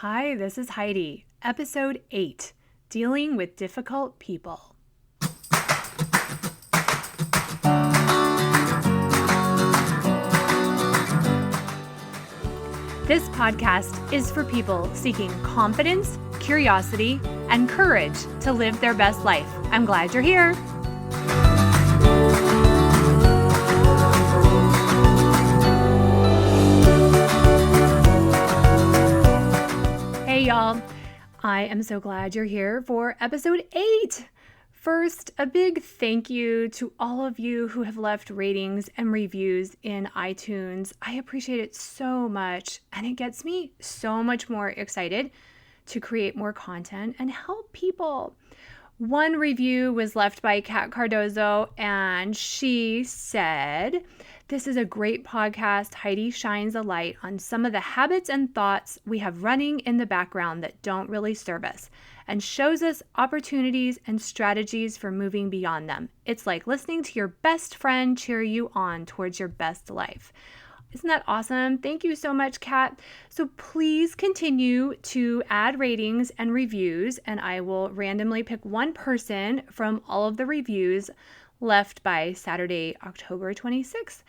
Hi, this is Heidi, episode 8, Dealing with Difficult People. This podcast is for people seeking confidence, curiosity, and courage to live their best life. I'm glad you're here. Hey y'all, I am so glad you're here for episode 8. First, a big thank you to all of you who have left ratings and reviews in iTunes. I appreciate it so much, and it gets me so much more excited to create more content and help people. One review was left by Kat Cardozo, and she said, "This is a great podcast. Heidi shines a light on some of the habits and thoughts we have running in the background that don't really serve us and shows us opportunities and strategies for moving beyond them. It's like listening to your best friend cheer you on towards your best life." Isn't that awesome? Thank you so much, Kat. So please continue to add ratings and reviews, and I will randomly pick one person from all of the reviews left by Saturday, October 26th,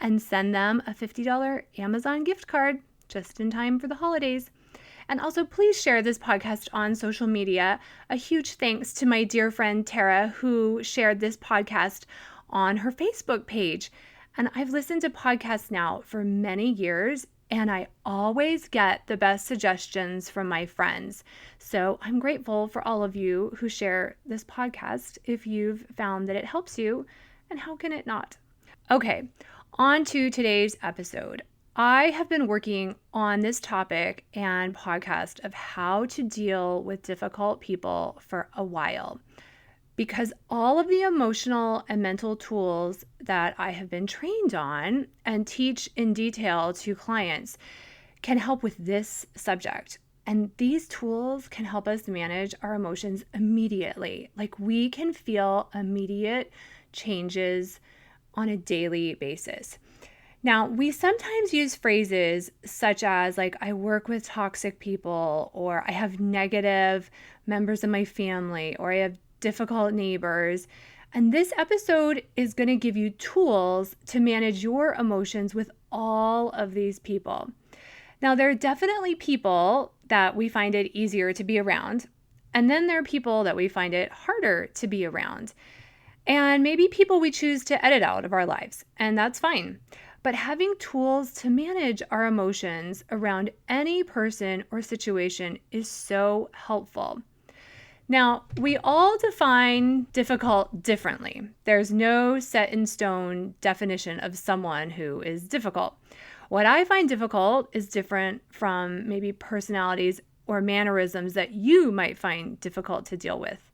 and send them a $50 Amazon gift card just in time for the holidays. And also, please share this podcast on social media. A huge thanks to my dear friend Tara, who shared this podcast on her Facebook page. And I've listened to podcasts now for many years, and I always get the best suggestions from my friends. So I'm grateful for all of you who share this podcast if you've found that it helps you, and how can it not? Okay, on to today's episode. I have been working on this topic and podcast of how to deal with difficult people for a while, because all of the emotional and mental tools that I have been trained on and teach in detail to clients can help with this subject. And these tools can help us manage our emotions immediately. Like, we can feel immediate changes on a daily basis. Now, we sometimes use phrases such as I work with toxic people, or I have negative members of my family, or I have difficult neighbors. And this episode is going to give you tools to manage your emotions with all of these people. Now, there are definitely people that we find it easier to be around. And then there are people that we find it harder to be around. And maybe people we choose to edit out of our lives. And that's fine. But having tools to manage our emotions around any person or situation is so helpful. Now, we all define difficult differently. There's no set in stone definition of someone who is difficult. What I find difficult is different from maybe personalities or mannerisms that you might find difficult to deal with.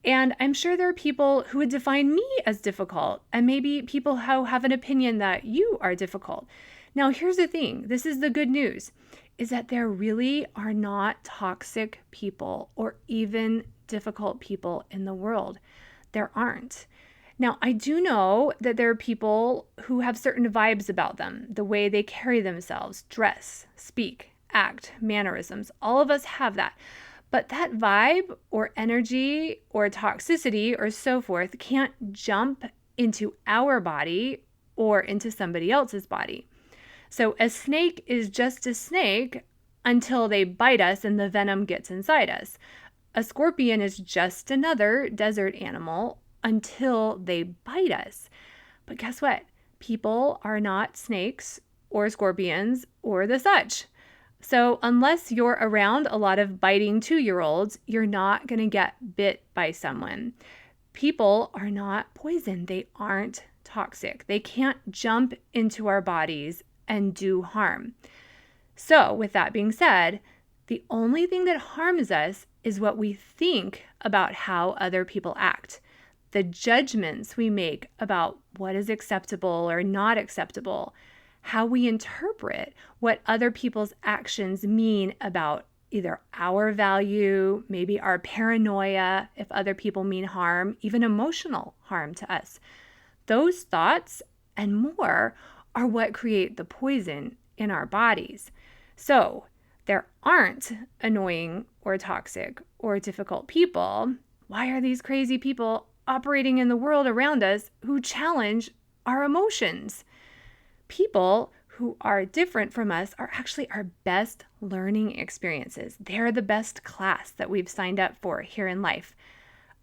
And I'm sure there are people who would define me as difficult, and maybe people who have an opinion that you are difficult. Now, here's the thing. This is the good news, is that there really are not toxic people or even difficult people in the world. There aren't. Now, I do know that there are people who have certain vibes about them, the way they carry themselves, dress, speak, act, mannerisms. All of us have that. But that vibe or energy or toxicity or so forth can't jump into our body or into somebody else's body. So a snake is just a snake until they bite us and the venom gets inside us. A scorpion is just another desert animal until they bite us. But guess what? People are not snakes or scorpions or the such. So unless you're around a lot of biting 2-year-olds, you're not going to get bit by someone. People are not poison. They aren't toxic. They can't jump into our bodies and do harm. So with that being said, the only thing that harms us is what we think about how other people act. The judgments we make about what is acceptable or not acceptable, how we interpret what other people's actions mean about either our value, maybe our paranoia, if other people mean harm, even emotional harm to us. Those thoughts and more are what create the poison in our bodies. So there aren't annoying or toxic or difficult people, why are these crazy people operating in the world around us who challenge our emotions? People who are different from us are actually our best learning experiences. They're the best class that we've signed up for here in life.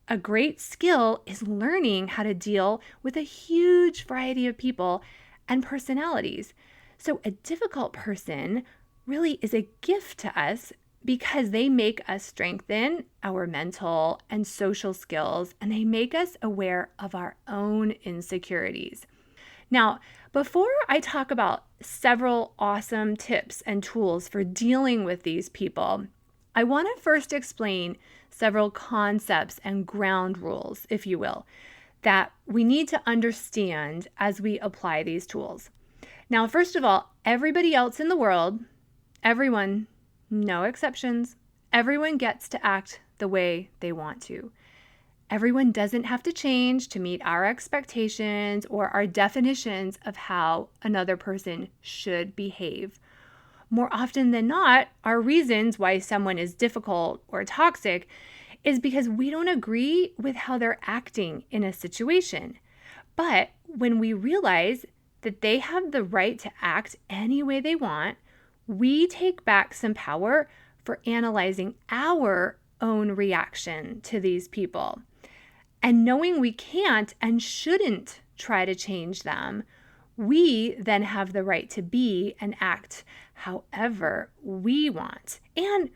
A great skill is learning how to deal with a huge variety of people and personalities. So a difficult person really is a gift to us because they make us strengthen our mental and social skills, and they make us aware of our own insecurities. Now, before I talk about several awesome tips and tools for dealing with these people, I want to first explain several concepts and ground rules, if you will, that we need to understand as we apply these tools. Now, first of all, everybody else in the world, everyone, no exceptions, everyone gets to act the way they want to. Everyone doesn't have to change to meet our expectations or our definitions of how another person should behave. More often than not, our reasons why someone is difficult or toxic is because we don't agree with how they're acting in a situation. But when we realize that they have the right to act any way they want, we take back some power for analyzing our own reaction to these people. And knowing we can't and shouldn't try to change them, we then have the right to be and act however we want. And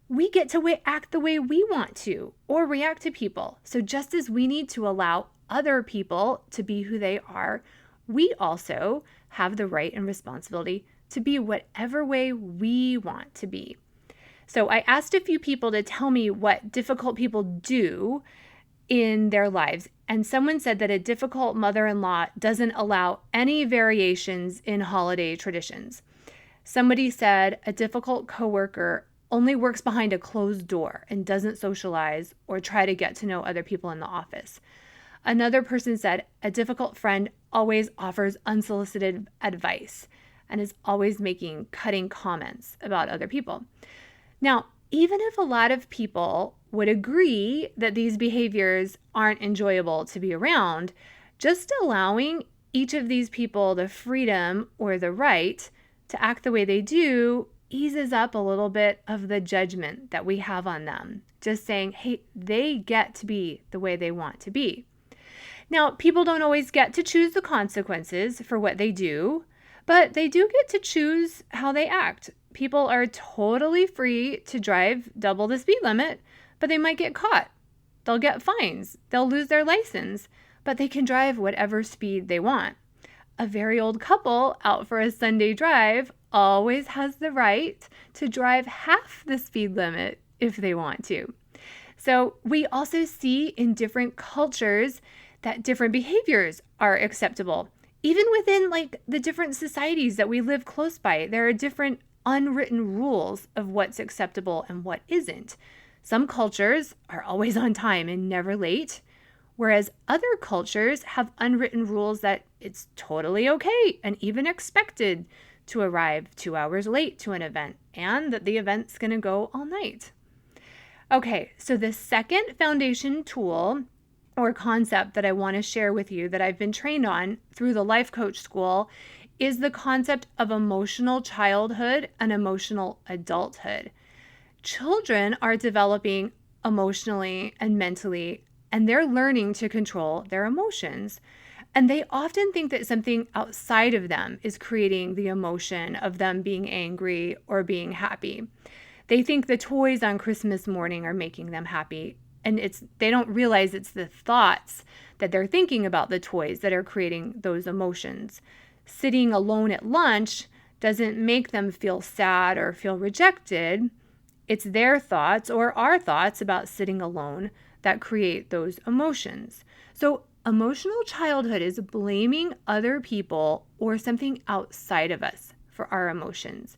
we get to act the way we want to or react to people. So just as we need to allow other people to be who they are, we also have the right and responsibility to be whatever way we want to be. So I asked a few people to tell me what difficult people do in their lives. And someone said that a difficult mother-in-law doesn't allow any variations in holiday traditions. Somebody said a difficult coworker only works behind a closed door and doesn't socialize or try to get to know other people in the office. Another person said a difficult friend always offers unsolicited advice and is always making cutting comments about other people. Now, even if a lot of people would agree that these behaviors aren't enjoyable to be around, just allowing each of these people the freedom or the right to act the way they do eases up a little bit of the judgment that we have on them. Just saying, hey, they get to be the way they want to be. Now, people don't always get to choose the consequences for what they do, but they do get to choose how they act. People are totally free to drive double the speed limit, but they might get caught. They'll get fines. They'll lose their license, but they can drive whatever speed they want. A very old couple out for a Sunday drive always has the right to drive half the speed limit if they want to. So we also see in different cultures that different behaviors are acceptable. Even within the different societies that we live close by, there are different unwritten rules of what's acceptable and what isn't. Some cultures are always on time and never late, whereas other cultures have unwritten rules that it's totally okay and even expected to arrive 2 hours late to an event and that the event's going to go all night. Okay, so the second foundation tool or concept that I want to share with you that I've been trained on through the life coach school is the concept of emotional childhood and emotional adulthood. Children are developing emotionally and mentally, and they're learning to control their emotions. And they often think that something outside of them is creating the emotion of them being angry or being happy. They think the toys on Christmas morning are making them happy. And they don't realize it's the thoughts that they're thinking about the toys that are creating those emotions. Sitting alone at lunch doesn't make them feel sad or feel rejected. It's their thoughts or our thoughts about sitting alone that create those emotions. So emotional childhood is blaming other people or something outside of us for our emotions.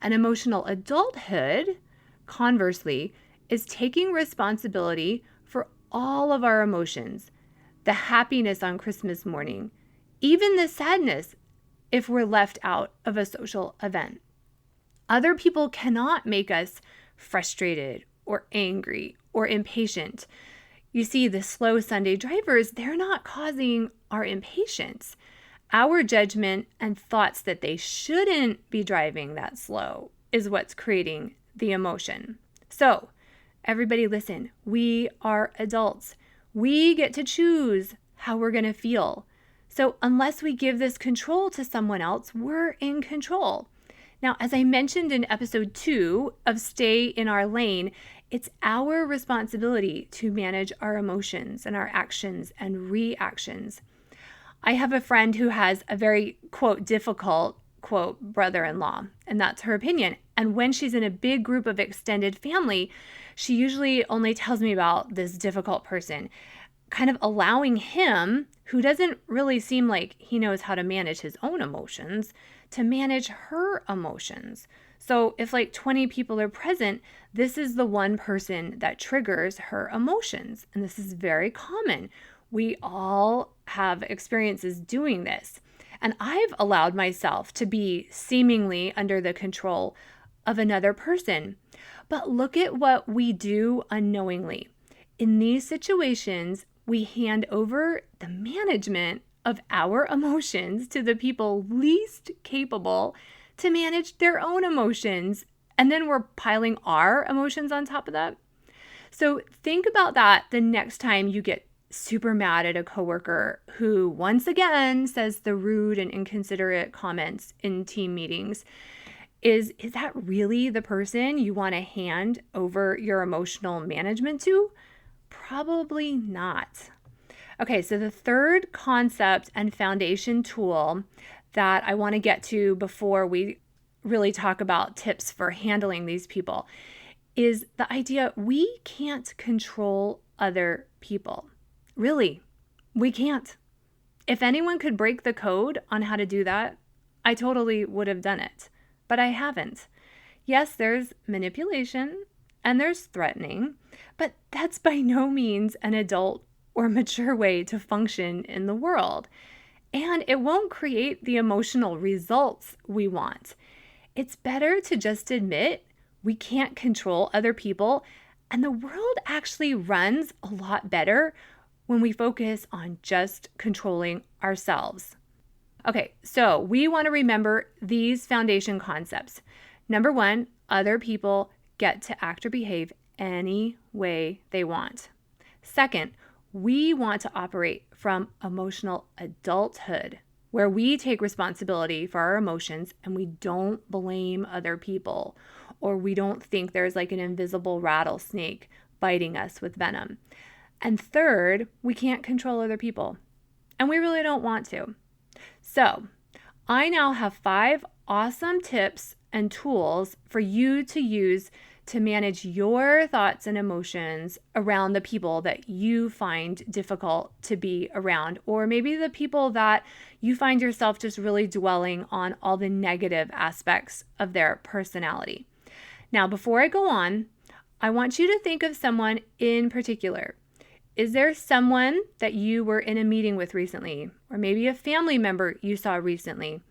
And emotional adulthood, conversely, is taking responsibility for all of our emotions, the happiness on Christmas morning, even the sadness if we're left out of a social event. Other people cannot make us frustrated or angry or impatient. You see, the slow Sunday drivers, they're not causing our impatience. Our judgment and thoughts that they shouldn't be driving that slow is what's creating the emotion. So, everybody listen, we are adults. We get to choose how we're going to feel. So, unless we give this control to someone else, we're in control. Now, as I mentioned in episode 2 of Stay in Our Lane, it's our responsibility to manage our emotions and our actions and reactions. I have a friend who has a very, quote, difficult, quote, brother-in-law, and that's her opinion. And when she's in a big group of extended family, she usually only tells me about this difficult person, kind of allowing him, who doesn't really seem like he knows how to manage his own emotions, to manage her emotions. So if like 20 people are present, this is the one person that triggers her emotions. And this is very common. We all have experiences doing this. And I've allowed myself to be seemingly under the control of another person. But look at what we do unknowingly. In these situations, we hand over the management of our emotions to the people least capable to manage their own emotions. And then we're piling our emotions on top of that. So think about that the next time you get super mad at a coworker who once again says the rude and inconsiderate comments in team meetings. Is that really the person you want to hand over your emotional management to? Probably not. Okay, so the third concept and foundation tool that I want to get to before we really talk about tips for handling these people is the idea we can't control other people. Really, we can't. If anyone could break the code on how to do that, I totally would have done it, but I haven't. Yes, there's manipulation and there's threatening, but that's by no means an adult or mature way to function in the world. And it won't create the emotional results we want. It's better to just admit we can't control other people, and the world actually runs a lot better when we focus on just controlling ourselves. Okay, so we want to remember these foundation concepts. Number 1, other people get to act or behave any way they want. Second, we want to operate from emotional adulthood, where we take responsibility for our emotions and we don't blame other people, or we don't think there's like an invisible rattlesnake biting us with venom. And third, we can't control other people, and we really don't want to. So, I now have 5 awesome tips and tools for you to use to manage your thoughts and emotions around the people that you find difficult to be around, or maybe the people that you find yourself just really dwelling on all the negative aspects of their personality. Now, before I go on, I want you to think of someone in particular. Is there someone that you were in a meeting with recently, or maybe a family member you saw recently,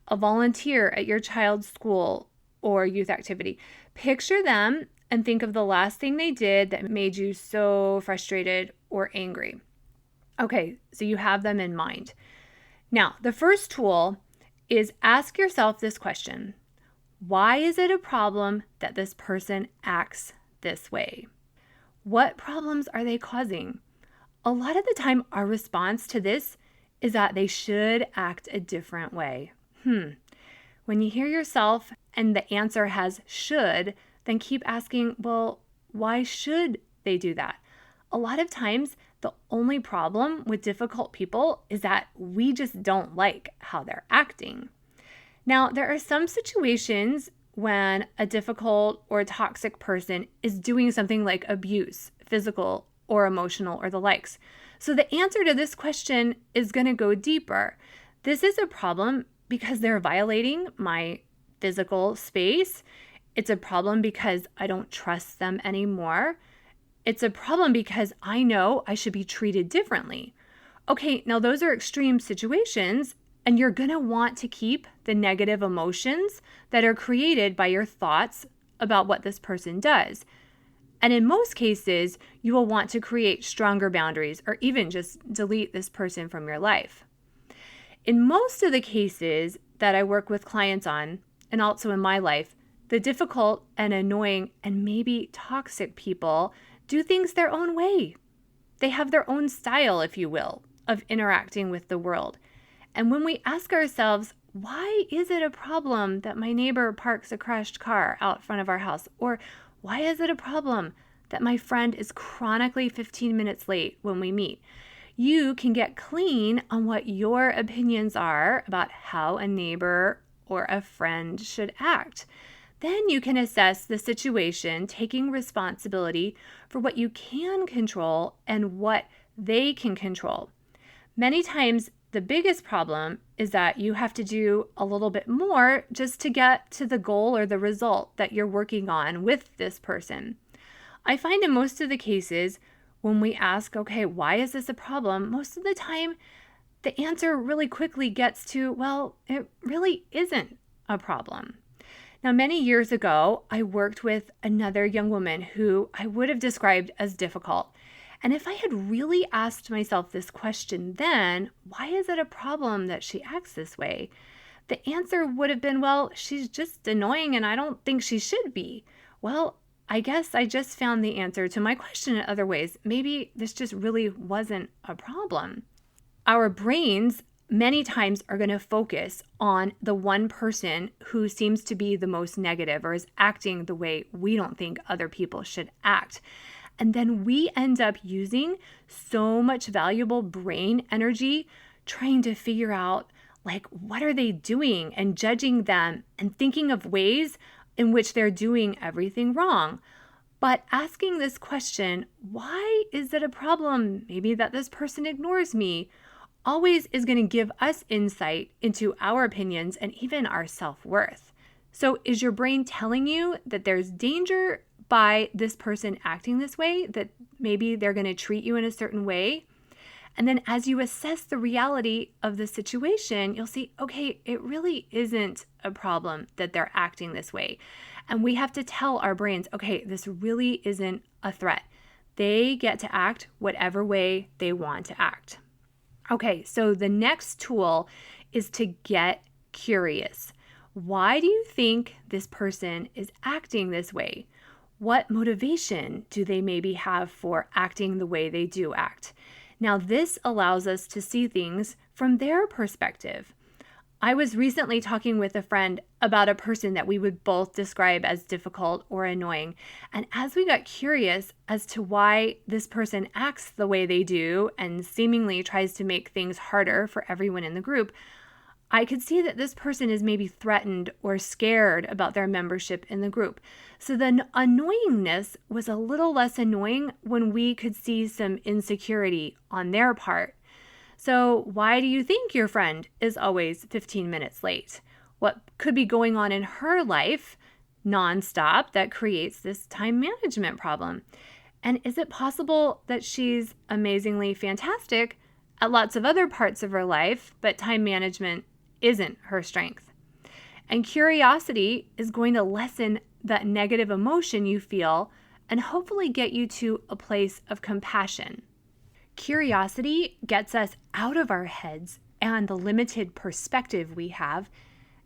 a volunteer at your child's school or youth activity? Picture them and think of the last thing they did that made you so frustrated or angry. Okay, so you have them in mind. Now, the first tool is ask yourself this question: why is it a problem that this person acts this way? What problems are they causing? A lot of the time, our response to this is that they should act a different way. When you hear yourself and the answer has should, then keep asking, well, why should they do that? A lot of times, the only problem with difficult people is that we just don't like how they're acting. Now, there are some situations when a difficult or toxic person is doing something like abuse, physical or emotional or the likes. So the answer to this question is going to go deeper. This is a problem because they're violating my physical space. It's a problem because I don't trust them anymore. It's a problem because I know I should be treated differently. Okay, now those are extreme situations, And you're going to want to keep the negative emotions that are created by your thoughts about what this person does. And in most cases, you will want to create stronger boundaries or even just delete this person from your life. In most of the cases that I work with clients on, and also in my life, the difficult and annoying and maybe toxic people do things their own way. They have their own style, if you will, of interacting with the world. And when we ask ourselves, why is it a problem that my neighbor parks a crashed car out front of our house? Or why is it a problem that my friend is chronically 15 minutes late when we meet? You can get clean on what your opinions are about how a neighbor or a friend should act. Then you can assess the situation, taking responsibility for what you can control and what they can control. Many times, the biggest problem is that you have to do a little bit more just to get to the goal or the result that you're working on with this person. I find in most of the cases, when we ask, okay, why is this a problem? Most of the time, the answer really quickly gets to, well, it really isn't a problem. Now, many years ago, I worked with another young woman who I would have described as difficult. And if I had really asked myself this question then, why is it a problem that she acts this way? The answer would have been, well, she's just annoying and I don't think she should be. Well, I guess I just found the answer to my question in other ways. Maybe this just really wasn't a problem. Our brains many times are going to focus on the one person who seems to be the most negative or is acting the way we don't think other people should act. And then we end up using so much valuable brain energy trying to figure out, like, what are they doing and judging them and thinking of ways in which they're doing everything wrong. But asking this question, why is it a problem maybe that this person ignores me, always is going to give us insight into our opinions and even our self-worth. So is your brain telling you that there's danger by this person acting this way, that maybe they're going to treat you in a certain way? And then as you assess the reality of the situation, you'll see, okay, it really isn't a problem that they're acting this way. And we have to tell our brains, okay, this really isn't a threat. They get to act whatever way they want to act. Okay, so the next tool is to get curious. Why do you think this person is acting this way? What motivation do they maybe have for acting the way they do act? Now, this allows us to see things from their perspective. I was recently talking with a friend about a person that we would both describe as difficult or annoying. And as we got curious as to why this person acts the way they do and seemingly tries to make things harder for everyone in the group, I could see that this person is maybe threatened or scared about their membership in the group. So the annoyingness was a little less annoying when we could see some insecurity on their part. So why do you think your friend is always 15 minutes late? What could be going on in her life nonstop that creates this time management problem? And is it possible that she's amazingly fantastic at lots of other parts of her life, but time management isn't her strength? And curiosity is going to lessen that negative emotion you feel and hopefully get you to a place of compassion. Curiosity gets us out of our heads and the limited perspective we have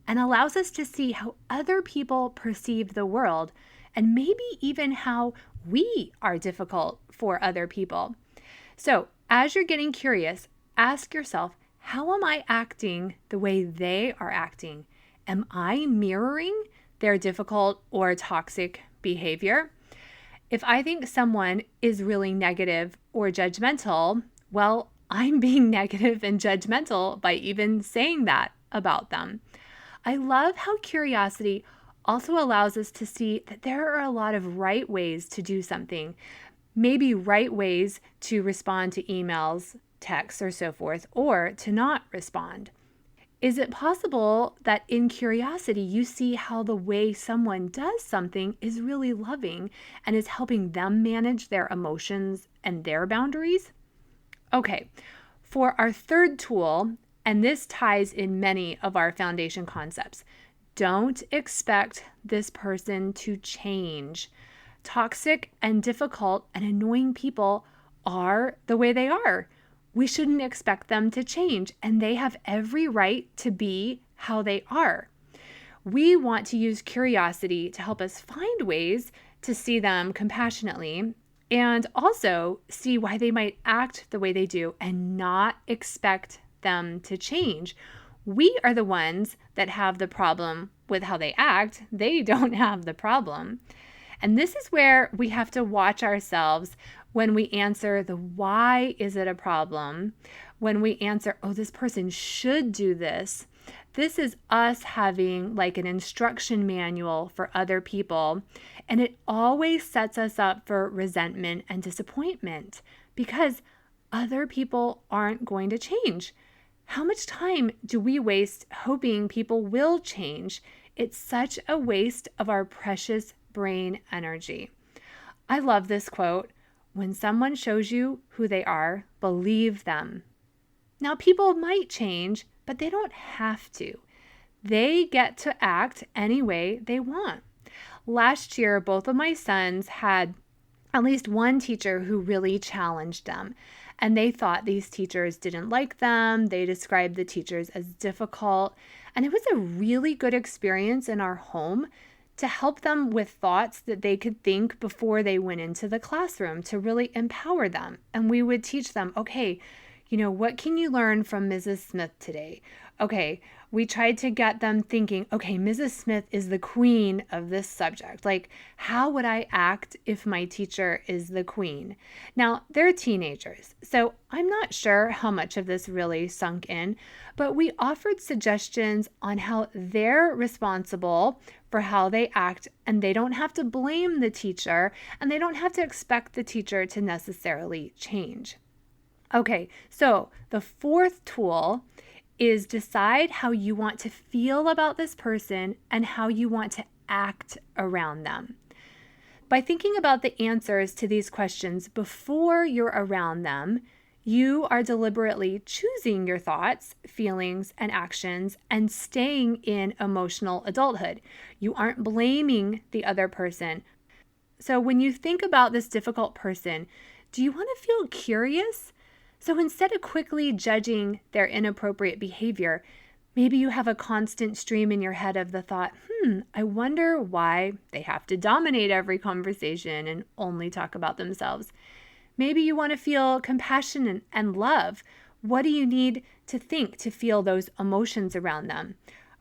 and allows us to see how other people perceive the world and maybe even how we are difficult for other people. So, as you're getting curious, ask yourself, how am I acting the way they are acting? Am I mirroring their difficult or toxic behavior? If I think someone is really negative or judgmental, well, I'm being negative and judgmental by even saying that about them. I love how curiosity also allows us to see that there are a lot of right ways to do something, maybe right ways to respond to emails, texts, or so forth, or to not respond. Is it possible that in curiosity, you see how the way someone does something is really loving and is helping them manage their emotions and their boundaries? Okay, for our third tool, And this ties in many of our foundation concepts. Don't expect this person to change. Toxic and difficult and annoying people are the way they are. We shouldn't expect them to change, and they have every right to be how they are. We want to use curiosity to help us find ways to see them compassionately and also see why they might act the way they do and not expect them to change. We are the ones that have the problem with how they act. They don't have the problem. And this is where we have to watch ourselves when we answer the why is it a problem, when we answer, oh, this person should do this. This is us having like an instruction manual for other people, and it always sets us up for resentment and disappointment because other people aren't going to change. How much time do we waste hoping people will change? It's such a waste of our precious brain energy. I love this quote. When someone shows you who they are, believe them. Now, people might change, but they don't have to. They get to act any way they want. Last year, both of my sons had at least one teacher who really challenged them. And they thought these teachers didn't like them. They described the teachers as difficult. And it was a really good experience in our home to help them with thoughts that they could think before they went into the classroom to really empower them. And we would teach them, okay, what can you learn from Mrs. Smith today? Okay, we tried to get them thinking, okay, Mrs. Smith is the queen of this subject. Like, how would I act if my teacher is the queen? Now, they're teenagers, so I'm not sure how much of this really sunk in, but we offered suggestions on how they're responsible for how they act, and they don't have to blame the teacher, and they don't have to expect the teacher to necessarily change. Okay, so the fourth tool is decide how you want to feel about this person and how you want to act around them. By thinking about the answers to these questions before you're around them, you are deliberately choosing your thoughts, feelings, and actions and staying in emotional adulthood. You aren't blaming the other person. So when you think about this difficult person, do you want to feel curious? So instead of quickly judging their inappropriate behavior, maybe you have a constant stream in your head of the thought, I wonder why they have to dominate every conversation and only talk about themselves. Maybe you want to feel compassion and love. What do you need to think to feel those emotions around them?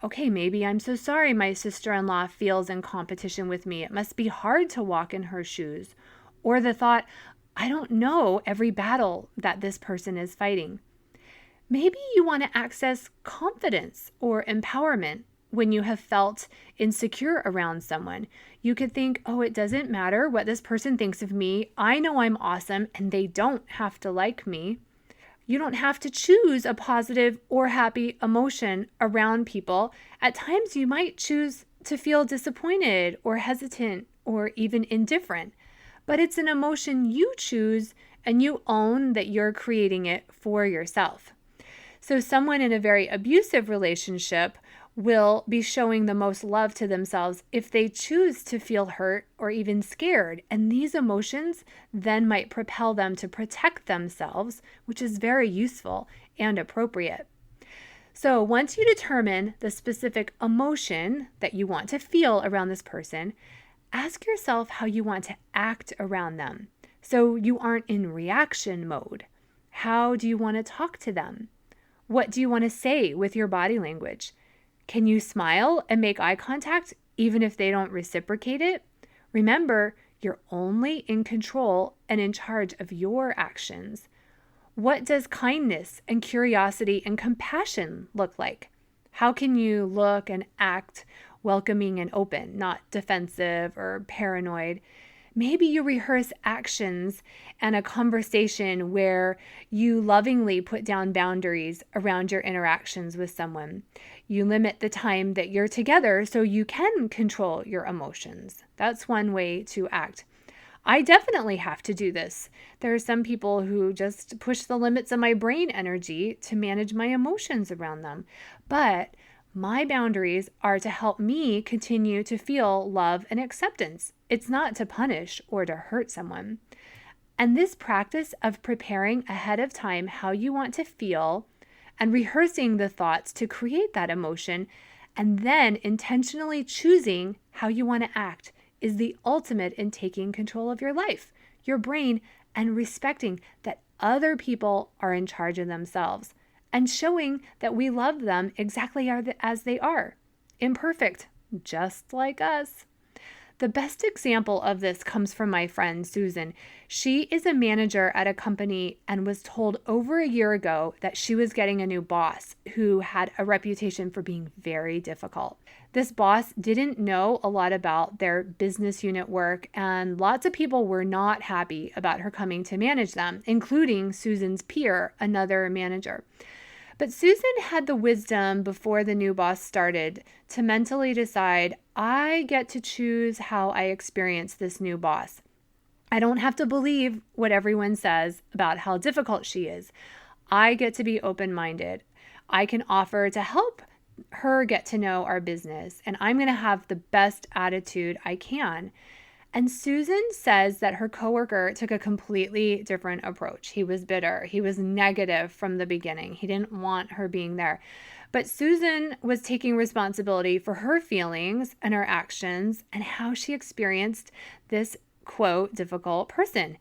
Okay, maybe I'm so sorry my sister-in-law feels in competition with me. It must be hard to walk in her shoes. Or the thought, I don't know every battle that this person is fighting. Maybe you want to access confidence or empowerment when you have felt insecure around someone. You could think, it doesn't matter what this person thinks of me. I know I'm awesome and they don't have to like me. You don't have to choose a positive or happy emotion around people. At times you might choose to feel disappointed or hesitant or even indifferent. But it's an emotion you choose and you own that you're creating it for yourself. So someone in a very abusive relationship will be showing the most love to themselves if they choose to feel hurt or even scared. And these emotions then might propel them to protect themselves, which is very useful and appropriate. So once you determine the specific emotion that you want to feel around this person, ask yourself how you want to act around them so you aren't in reaction mode. How do you want to talk to them? What do you want to say with your body language? Can you smile and make eye contact even if they don't reciprocate it? Remember, you're only in control and in charge of your actions. What does kindness and curiosity and compassion look like? How can you look and act welcoming and open, not defensive or paranoid? Maybe you rehearse actions and a conversation where you lovingly put down boundaries around your interactions with someone. You limit the time that you're together so you can control your emotions. That's one way to act. I definitely have to do this. There are some people who just push the limits of my brain energy to manage my emotions around them. But my boundaries are to help me continue to feel love and acceptance. It's not to punish or to hurt someone. And this practice of preparing ahead of time how you want to feel and rehearsing the thoughts to create that emotion and then intentionally choosing how you want to act is the ultimate in taking control of your life, your brain, and respecting that other people are in charge of themselves and showing that we love them exactly as they are, imperfect, just like us. The best example of this comes from my friend Susan. She is a manager at a company and was told over a year ago that she was getting a new boss who had a reputation for being very difficult. This boss didn't know a lot about their business unit work, and lots of people were not happy about her coming to manage them, including Susan's peer, another manager. But Susan had the wisdom before the new boss started to mentally decide, I get to choose how I experience this new boss. I don't have to believe what everyone says about how difficult she is. I get to be open-minded. I can offer to help her get to know our business, and I'm going to have the best attitude I can. And Susan says that her coworker took a completely different approach. He was bitter. He was negative from the beginning. He didn't want her being there. But Susan was taking responsibility for her feelings and her actions and how she experienced this, quote, difficult person.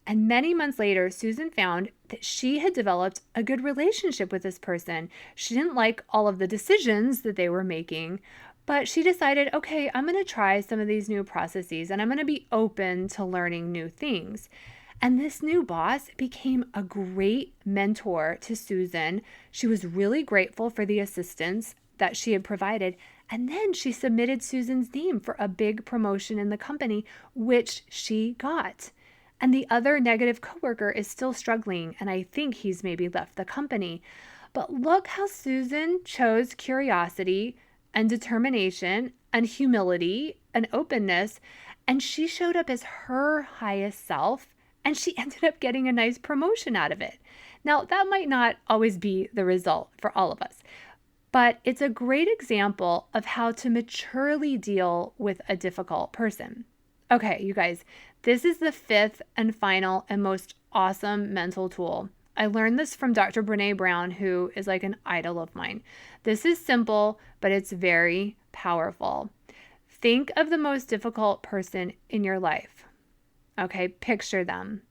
And many months later, Susan found that she had developed a good relationship with this person. She didn't like all of the decisions that they were making, but she decided, okay, I'm going to try some of these new processes and I'm going to be open to learning new things. And this new boss became a great mentor to Susan. She was really grateful for the assistance that she had provided. And then she submitted Susan's name for a big promotion in the company, which she got. And the other negative coworker is still struggling, and I think he's maybe left the company. But look how Susan chose curiosity and determination and humility and openness, and she showed up as her highest self, and she ended up getting a nice promotion out of it. Now, that might not always be the result for all of us, but it's a great example of how to maturely deal with a difficult person. Okay, you guys, this is the fifth and final and most awesome mental tool. I learned this from Dr. Brene Brown, who is like an idol of mine. This is simple, but it's very powerful. Think of the most difficult person in your life. Okay, picture them.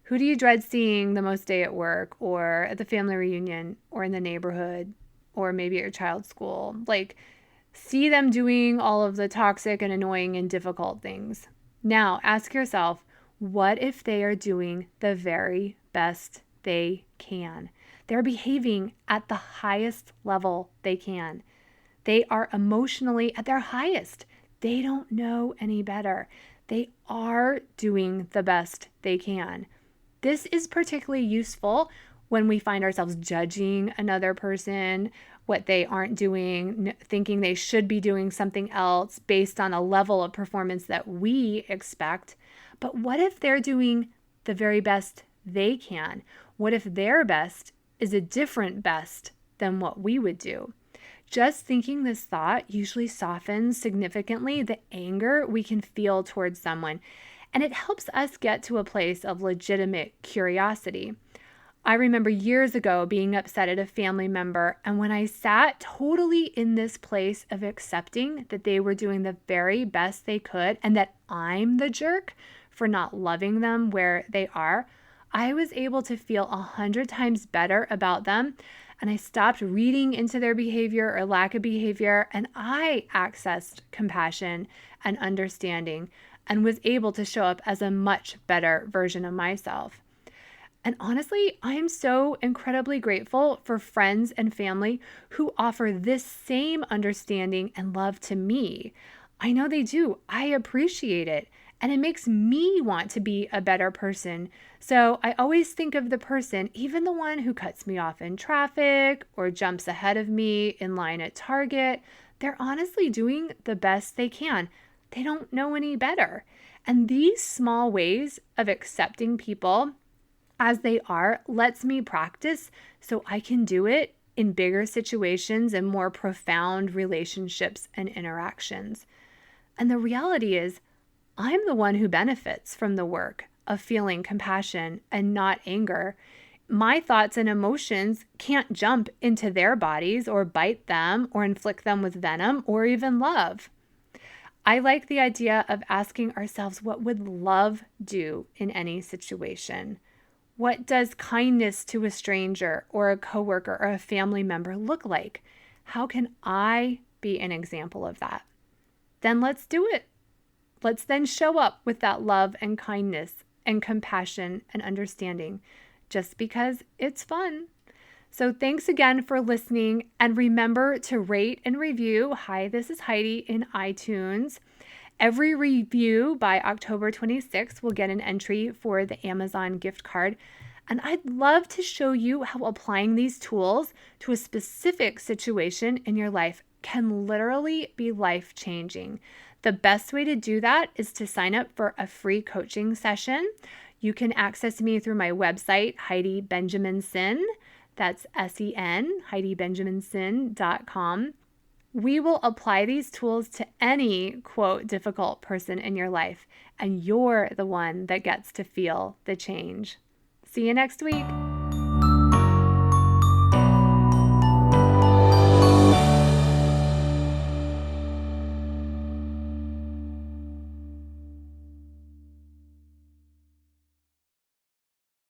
Who do you dread seeing the most day at work or at the family reunion or in the neighborhood or maybe at your child's school? Like, see them doing all of the toxic and annoying and difficult things. Now, ask yourself, what if they are doing the very best they can? They're behaving at the highest level they can. They are emotionally at their highest. They don't know any better. They are doing the best they can. This is particularly useful when we find ourselves judging another person, what they aren't doing, thinking they should be doing something else based on a level of performance that we expect. But what if they're doing the very best they can? What if their best is a different best than what we would do? Just thinking this thought usually softens significantly the anger we can feel towards someone, and it helps us get to a place of legitimate curiosity. I remember years ago being upset at a family member, and when I sat totally in this place of accepting that they were doing the very best they could and that I'm the jerk for not loving them where they are, I was able to feel 100 times better about them, and I stopped reading into their behavior or lack of behavior, and I accessed compassion and understanding and was able to show up as a much better version of myself. And honestly, I am so incredibly grateful for friends and family who offer this same understanding and love to me. I know they do. I appreciate it. And it makes me want to be a better person. So I always think of the person, even the one who cuts me off in traffic or jumps ahead of me in line at Target, they're honestly doing the best they can. They don't know any better. And these small ways of accepting people as they are lets me practice so I can do it in bigger situations and more profound relationships and interactions. And the reality is, I'm the one who benefits from the work of feeling compassion and not anger. My thoughts and emotions can't jump into their bodies or bite them or inflict them with venom or even love. I like the idea of asking ourselves, what would love do in any situation? What does kindness to a stranger or a coworker or a family member look like? How can I be an example of that? Then let's do it. Let's then show up with that love and kindness and compassion and understanding just because it's fun. So thanks again for listening, and remember to rate and review Hi, This is Heidi in iTunes. Every review by October 26th will get an entry for the Amazon gift card. And I'd love to show you how applying these tools to a specific situation in your life can literally be life-changing. The best way to do that is to sign up for a free coaching session. You can access me through my website, Heidi Benjamin Sin. That's SEN, HeidiBenjaminSin.com. We will apply these tools to any, quote, difficult person in your life, and you're the one that gets to feel the change. See you next week.